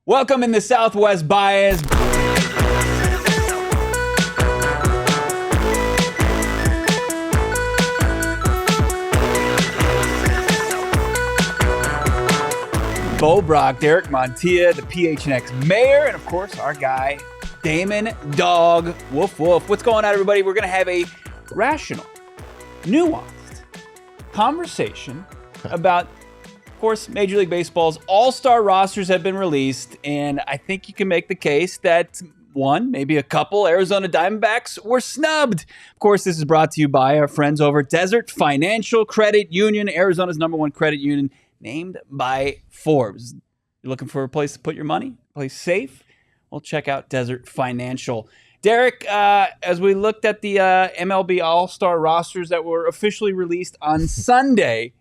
Welcome in the Southwest Bias. Bo Brock, Derek Montilla, the PHNX mayor, and of course our guy, Damon Dog. Woof woof. What's going on, everybody? We're going to have a rational, nuanced conversation about, of course, Major League Baseball's all-star rosters have been released, and I think you can make the case that one, maybe a couple, Arizona Diamondbacks were snubbed. Of course, this is brought to you by our friends over at Desert Financial Credit Union, Arizona's #1 credit union, named by Forbes. You're looking for a place to put your money, a place safe? Well, check out Desert Financial. Derek, as we looked at the MLB All-Star rosters that were officially released on Sunday,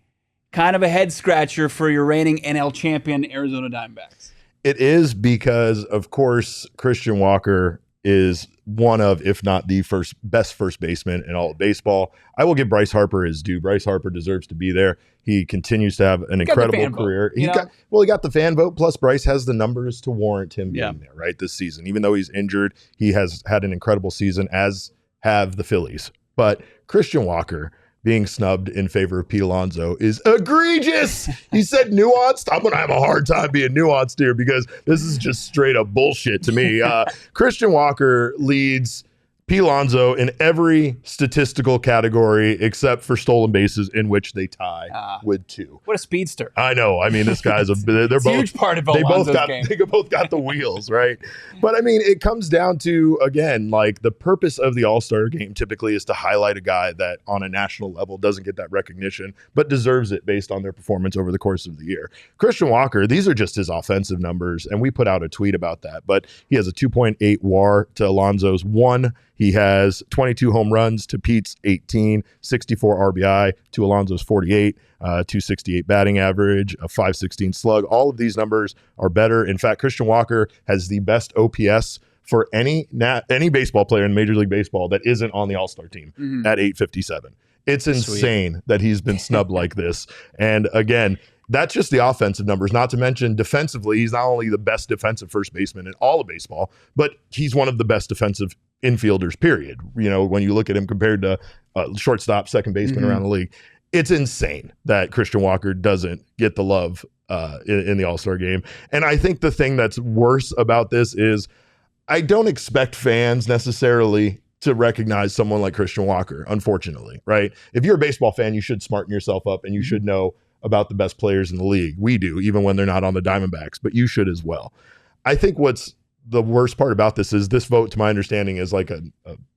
kind of a head-scratcher for your reigning NL champion Arizona Diamondbacks. It is because, of course, Christian Walker is one of, if not the best first baseman in all of baseball. I will give Bryce Harper his due. Bryce Harper deserves to be there. He continues to have an incredible career. He got the fan vote, plus Bryce has the numbers to warrant him being there, right, this season. Even though he's injured, he has had an incredible season, as have the Phillies. But Christian Walker being snubbed in favor of Pete Alonso is egregious. He said nuanced. I'm going to have a hard time being nuanced here because this is just straight up bullshit to me. Christian Walker leads Pete Alonso in every statistical category except for stolen bases, in which they tie with 2. What a speedster. I know. I mean, this guy's they're both huge part of Alonso's game. They both got the wheels, right? But I mean, it comes down to, again, like the purpose of the All-Star game typically is to highlight a guy that on a national level doesn't get that recognition, but deserves it based on their performance over the course of the year. Christian Walker, these are just his offensive numbers, and we put out a tweet about that, but he has a 2.8 WAR to Alonso's 1. He has 22 home runs to Pete's 18, 64 RBI to Alonso's 48, 268 batting average, a 516 slug. All of these numbers are better. In fact, Christian Walker has the best OPS for any baseball player in Major League Baseball that isn't on the All-Star team at 857. It's insane that he's been snubbed like this. And again, that's just the offensive numbers, not to mention defensively. He's not only the best defensive first baseman in all of baseball, but he's one of the best defensive infielders, period. You know, when you look at him compared to shortstop, second baseman around the league, it's insane that Christian Walker doesn't get the love in the All-Star game. And I think the thing that's worse about this is I don't expect fans necessarily to recognize someone like Christian Walker, unfortunately, right? If you're a baseball fan, you should smarten yourself up and you should know about the best players in the league. We do, even when they're not on the Diamondbacks, but you should as well. I think what's the worst part about this is this vote, to my understanding, is like a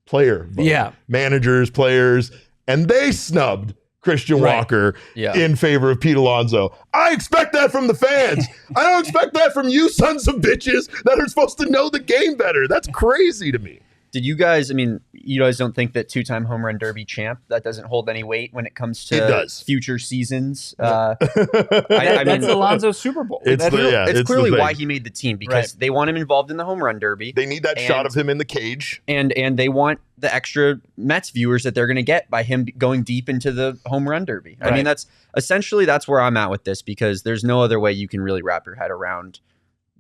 player vote. Yeah. Managers, players, and they snubbed Christian Walker in favor of Pete Alonso. I expect that from the fans. I don't expect that from you sons of bitches that are supposed to know the game better. That's crazy to me. Did you guys, I mean, you guys don't think that 2-time home run derby champ, that doesn't hold any weight when it comes to future seasons? That's Alonso's Super Bowl. It's clearly why he made the team, because they want him involved in the home run derby. They need that shot of him in the cage. And they want the extra Mets viewers that they're going to get by him going deep into the home run derby. I mean, that's where I'm at with this, because there's no other way you can really wrap your head around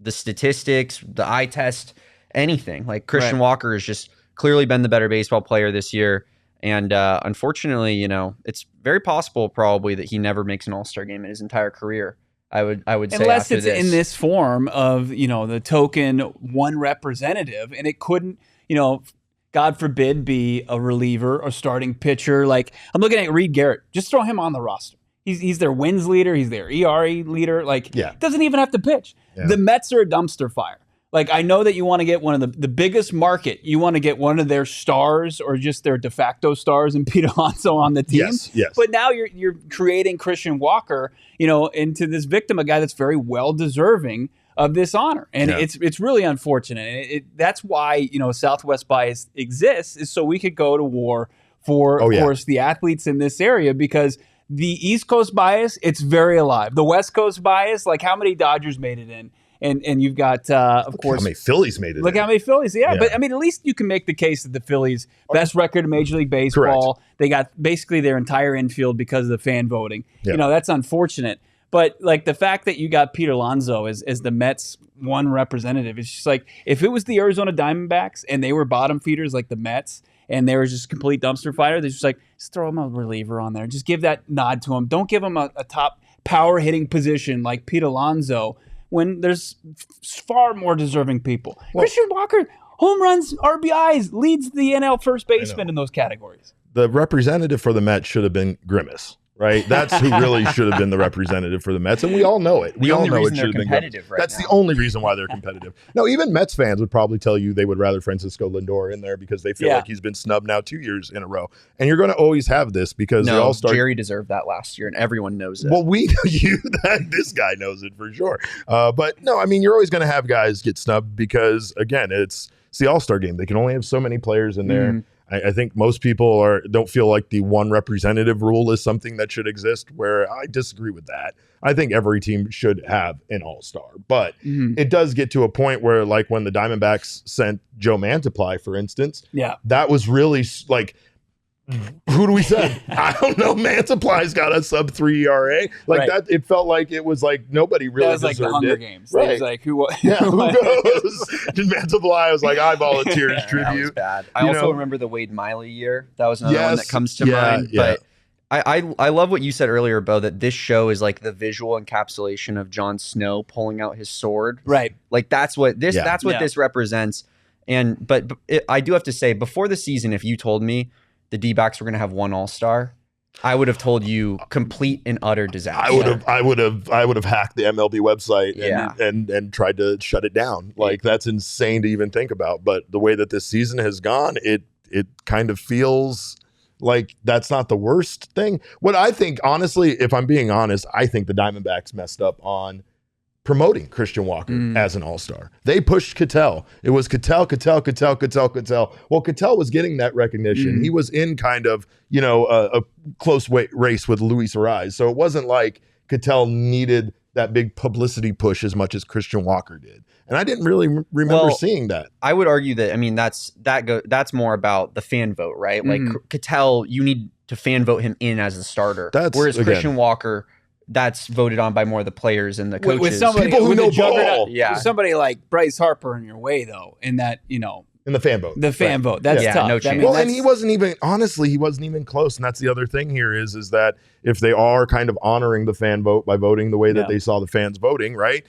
the statistics, the eye test, anything. Like Christian Walker has just clearly been the better baseball player this year. And unfortunately, you know, it's very possible probably that he never makes an All-Star game in his entire career. I would say, unless it's in this form of, you know, the token one representative, and it couldn't, you know, God forbid, be a reliever or starting pitcher. Like, I'm looking at Reed Garrett. Just throw him on the roster. He's their wins leader. He's their ERA leader. Like, doesn't even have to pitch. Yeah. The Mets are a dumpster fire. Like, I know that you want to get one of the biggest market. You want to get one of their stars or just their de facto stars and Pete Alonso on the team. Yes. But now you're creating Christian Walker, you know, into this victim, a guy that's very well deserving of this honor. And it's really unfortunate. That's why, you know, Southwest Bias exists, is so we could go to war for, of course, the athletes in this area, because the East Coast bias, it's very alive. The West Coast bias, like how many Dodgers made it in? And you've got, of course, how many Phillies made it. Look how many Phillies. Yeah, but I mean, at least you can make the case that the Phillies, best record in Major League Baseball. Correct. They got basically their entire infield because of the fan voting. Yep. You know, that's unfortunate. But like the fact that you got Pete Alonso as the Mets one representative, it's just like if it was the Arizona Diamondbacks and they were bottom feeders like the Mets and they were just complete dumpster fire, they're just like, just throw him a reliever on there. Just give that nod to him. Don't give him a top power hitting position like Pete Alonso when there's far more deserving people. Well, Christian Walker, home runs, RBIs, leads the NL first baseman in those categories. The representative for the Mets should have been Grimace, right? That's who really should have been the representative for the Mets, and we all know it. We all know it should have been Grimace. That's the only reason why they're competitive. No, even Mets fans would probably tell you they would rather Francisco Lindor in there because they feel like he's been snubbed now 2 years in a row. And you're going to always have this because the All-Star. Jerry deserved that last year, and everyone knows it. Well, we know this guy knows it for sure. But no, I mean, you're always going to have guys get snubbed because, again, it's the All-Star game. They can only have so many players in there. I think most people don't feel like the one representative rule is something that should exist, where I disagree with that. I think every team should have an all-star, but it does get to a point where, like when the Diamondbacks sent Joe Mantiply, for instance, that was really like, who do we send? I don't know. Mantiply's got a sub-3 ERA. Like that, it felt like it was like nobody really deserved it. That was like the Hunger Games. Right. It was like, who goes? Did Mantiply was like, I volunteers tribute. That was bad. I also remember the Wade Miley year. That was another one that comes to mind. But I love what you said earlier, Bo, that this show is like the visual encapsulation of Jon Snow pulling out his sword. Right. Like that's what this this represents. But I do have to say, before the season, if you told me the D-backs were going to have one all-star, I would have told you complete and utter disaster. I would have hacked the MLB website and tried to shut it down. Like that's insane to even think about. But the way that this season has gone, it kind of feels like that's not the worst thing. What I think, honestly, if I'm being honest, I think the Diamondbacks messed up on promoting Christian Walker as an all-star. They pushed Ketel. It was Ketel. Well, Ketel was getting that recognition. He was in kind of, a close race with Luis Arise. So it wasn't like Ketel needed that big publicity push as much as Christian Walker did. And I didn't really remember seeing that. I would argue that, I mean, that's more about the fan vote, right? Like Ketel, you need to fan vote him in as a starter. Whereas Christian Walker, that's voted on by more of the players and the coaches. With somebody, people who know ball. With somebody like Bryce Harper in your way, though, in that, in the fan vote. The fan vote. That's tough. No chance. Well, and he wasn't even close. And that's the other thing here is that if they are kind of honoring the fan vote by voting the way that they saw the fans voting, right?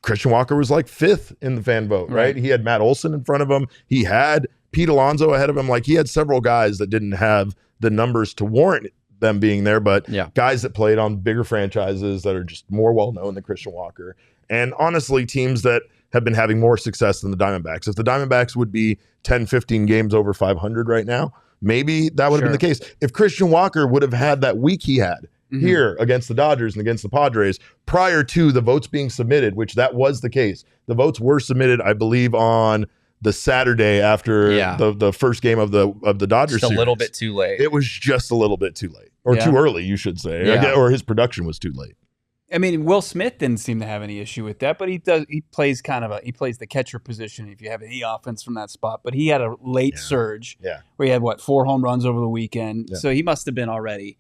Christian Walker was like 5th in the fan vote, right? He had Matt Olson in front of him. He had Pete Alonso ahead of him. Like he had several guys that didn't have the numbers to warrant them being there, but guys that played on bigger franchises that are just more well-known than Christian Walker. And honestly, teams that have been having more success than the Diamondbacks. If the Diamondbacks would be 10, 15 games over 500 right now, maybe that would have been the case. If Christian Walker would have had that week he had here against the Dodgers and against the Padres prior to the votes being submitted, which that was the case. The votes were submitted, I believe, on the Saturday after the first game of the Dodgers series. A little bit too late. It was just a little bit too late. Or too early, you should say. Or his production was too late. I mean, Will Smith didn't seem to have any issue with that, but he plays the catcher position if you have any offense from that spot. But he had a late surge where he had 4 home runs over the weekend. Yeah. So he must have been already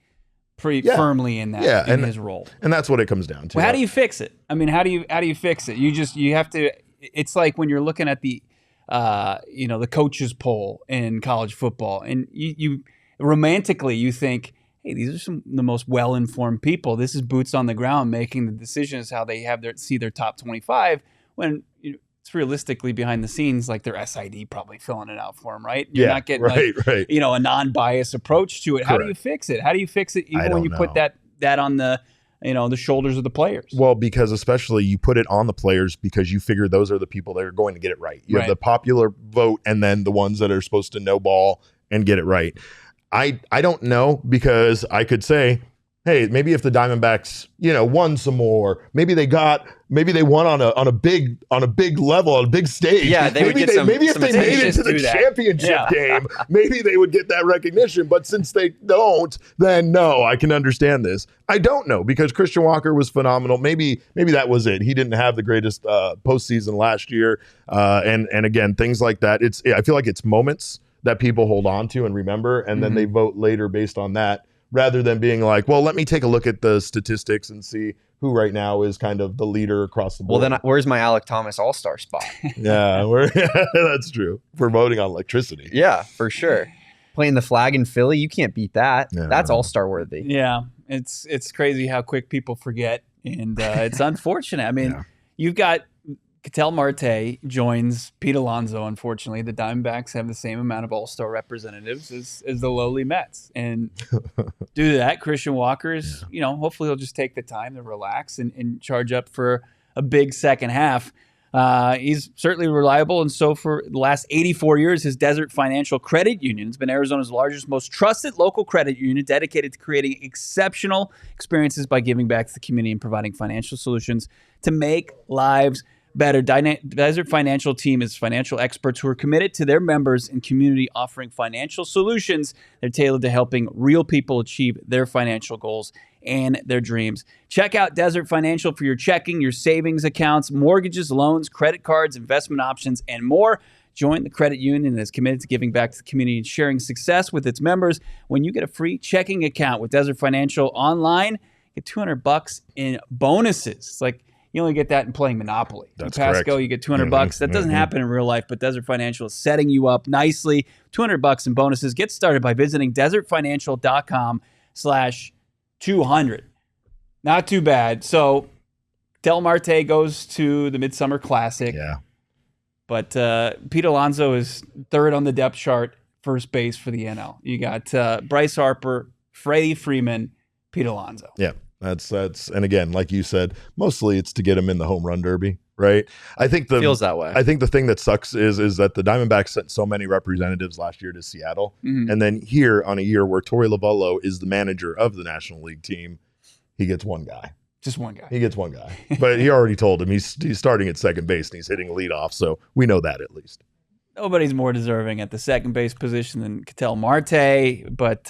pretty firmly in that in his role. And that's what it comes down to. Well, how do you fix it? I mean, how do you fix it? You have to. It's like when you're looking at the the coaches poll in college football, and you romantically you think, hey, these are the most well-informed people. This is boots on the ground making the decisions how they have see their top 25 when it's realistically behind the scenes like their SID probably filling it out for them, right? You're not getting a non-biased approach to it. Correct. How do you fix it? How do you fix it even when you put that on the the shoulders of the players? Well, because especially you put it on the players because you figure those are the people that are going to get it right. You have the popular vote and then the ones that are supposed to know ball and get it right. I don't know, because I could say, hey, maybe if the Diamondbacks, won some more, maybe they won on a big level, on a big stage. Yeah, they would get maybe if they made it to the championship game, maybe they would get that recognition. But since they don't, then no, I can understand this. I don't know, because Christian Walker was phenomenal. Maybe that was it. He didn't have the greatest postseason last year, and again, things like that. I feel like it's moments that people hold on to and remember, and then they vote later based on that, rather than being like, well, let me take a look at the statistics and see who right now is kind of the leader across the board. Well, then where's my Alec Thomas All-Star spot? Yeah, that's true. We're voting on electricity. Yeah, for sure. Playing the flag in Philly, you can't beat that. Yeah. That's All-Star worthy. Yeah, it's crazy how quick people forget, and it's unfortunate. I mean, Yeah. you've got Ketel Marte joins Pete Alonso. Unfortunately, the Diamondbacks have the same amount of All-Star representatives as the lowly Mets, and due to that, Christian Walker's, hopefully he'll just take the time to relax and charge up for a big second half. He's certainly reliable, and so for the last 84 years, his Desert Financial Credit Union has been Arizona's largest, most trusted local credit union dedicated to creating exceptional experiences by giving back to the community and providing financial solutions to make lives better. Desert Financial team is financial experts who are committed to their members and community, offering financial solutions that are tailored to helping real people achieve their financial goals and their dreams. Check out Desert Financial for your checking, your savings accounts, mortgages, loans, credit cards, investment options, and more. Join the credit union that is committed to giving back to the community and sharing success with its members. When you get a free checking account with Desert Financial online, get $200 in bonuses. It's like you only get that in playing Monopoly. That's in Pasco, correct. you get $200. That doesn't happen in real life, but Desert Financial is setting you up nicely. $200 in bonuses. Get started by visiting desertfinancial.com/200. Not too bad. So Del Marte goes to the Midsummer Classic. Yeah. But Pete Alonso is third on the depth chart, first base for the NL. You got Bryce Harper, Freddie Freeman, Pete Alonso. Yeah. That's and again, like you said, mostly it's to get him in the home run derby, right? I think Feels that way. I think the thing that sucks is that the Diamondbacks sent so many representatives last year to Seattle, and then here on a year where Torey Lovullo is the manager of the National League team, he gets one guy. Just one guy. He gets one guy, but he already told him he's starting at second base and he's hitting leadoff, so we know that at least. Nobody's more deserving at the second base position than Ketel Marte, but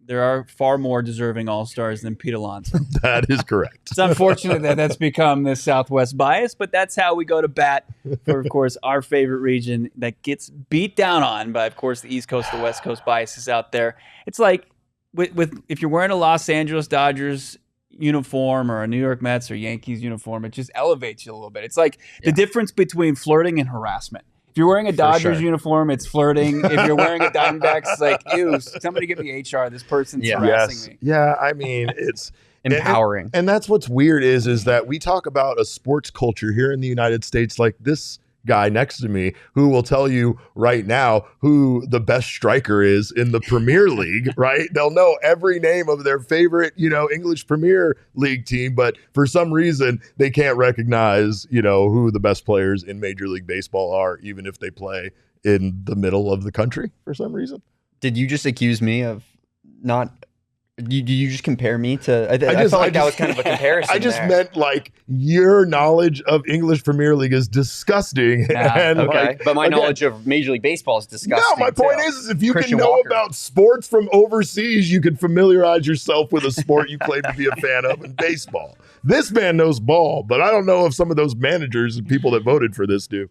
there are far more deserving All-Stars than Pete Alonso. That is correct. It's unfortunate that that's become this Southwest bias, but that's how we go to bat for, of course, our favorite region that gets beat down on by, of course, the East Coast, the West Coast biases out there. It's like with if you're wearing a Los Angeles Dodgers uniform or a New York Mets or Yankees uniform, it just elevates you a little bit. It's like the difference between flirting and harassment. If you're wearing a Dodgers uniform, it's flirting. If you're wearing a Diamondbacks, it's like, ew, somebody give me HR. This person's harassing me. Yeah, I mean, it's empowering. And that's what's weird is that we talk about a sports culture here in the United States, like this guy next to me who will tell you right now who the best striker is in the Premier League, right? They'll know every name of their favorite, English Premier League team, but for some reason they can't recognize, who the best players in Major League Baseball are, even if they play in the middle of the country for some reason. Did you just accuse me of not? Do you just compare me to? I felt like that was kind of a comparison. I just meant like your knowledge of English Premier League is disgusting. Okay, but my knowledge of Major League Baseball is disgusting. No, my point is if you Christian can know Walker. about sports from overseas, you can familiarize yourself with a sport you claim to be a fan of in baseball. This man knows ball, but I don't know if some of those managers and people that voted for this do.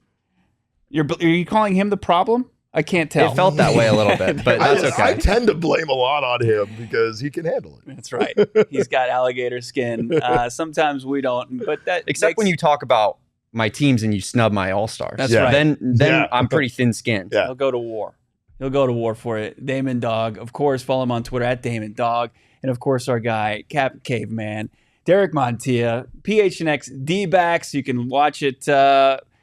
Are you calling him the problem? I can't tell. It felt that way a little bit, but that's okay. I tend to blame a lot on him because he can handle it. That's right. He's got alligator skin. Sometimes we don't, but that except when you talk about my teams and you snub my All-Stars. That's right. Then I'm pretty thin-skinned. Yeah. He'll go to war. He'll go to war for it. Damon Dog, of course. Follow him on Twitter at Damon Dog, and of course our guy Cap Caveman, Derek Montilla, PHNX D-backs. You can watch it.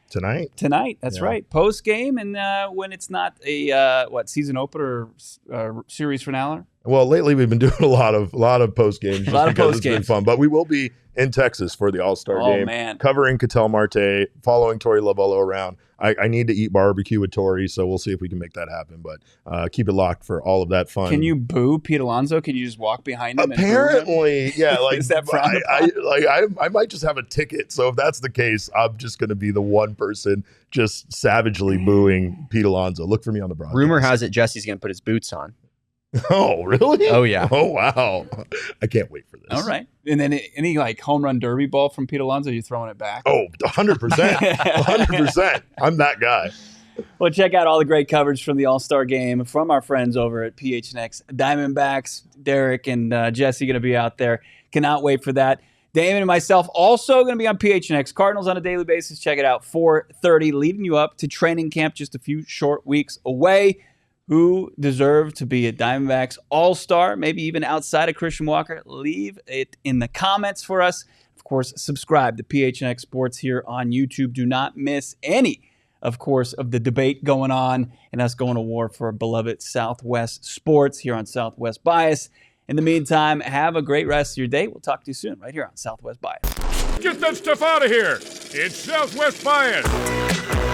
Tonight, that's right. Post game, and when it's not a season opener or series finale. Well, lately we've been doing a lot of post games. A lot of post It's been games. fun, but we will be in Texas for the All-Star game, man. covering Ketel Marte, following Torey Lovullo around. I need to eat barbecue with Torey, so we'll see if we can make that happen. But keep it locked for all of that fun. Can you boo Pete Alonso? Can you just walk behind him? Apparently, yeah. Like Is that frowned I might just have a ticket. So if that's the case, I'm just going to be the one person just savagely booing Pete Alonso. Look for me on the broadcast. Rumor has it Jesse's going to put his boots on. Oh, really? Oh, yeah. Oh, wow. I can't wait for this. All right. And then any like home run derby ball from Pete Alonso, you throwing it back? Oh, 100%. 100%. I'm that guy. Well, check out all the great coverage from the All-Star Game from our friends over at PHNX Diamondbacks. Derek and Jesse going to be out there. Cannot wait for that. Damon and myself also going to be on PHNX Cardinals on a daily basis. Check it out, 4:30, leading you up to training camp just a few short weeks away. Who deserve to be a Diamondbacks All-Star, maybe even outside of Christian Walker? Leave it in the comments for us. Of course, subscribe to PHNX Sports here on YouTube. Do not miss any, of course, of the debate going on and us going to war for beloved Southwest sports here on Southwest Bias. In the meantime, have a great rest of your day. We'll talk to you soon right here on Southwest Bias. Get that stuff out of here. It's Southwest Bias.